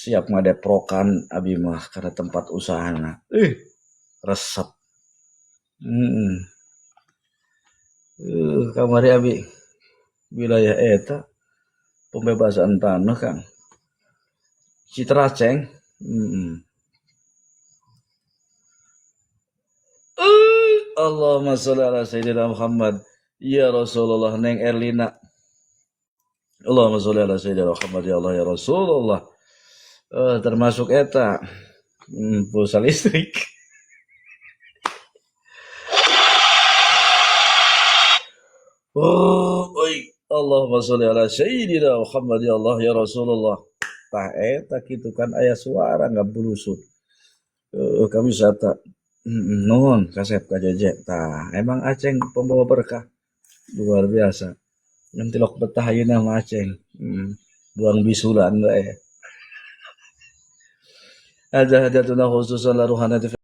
siap ngadeprokan abi mah karena tempat usahana. Resep. Kamari abi wilayah eta pembebasan tanah Kang. Citra Ceng. Allahumma sholli ala sayyidina Muhammad. Ya Rasulullah Neng Erlina. Allahumma sholli ala sayyidina Muhammad ya Allah ya Rasulullah. Termasuk eta pulsa listrik. Allahumma sholli ala sayyidina Muhammad ya Allah ya Rasulullah. Tah eta kitu kan aya suara ngabulusut. Kami sata nuhun kasep ka Jeje. Tah emang Aceng pembawa berkah. Luar biasa. Ngentilok betah ayeuna mah Aceng. Duang bisulan bae. Ada tunah khususan laruhana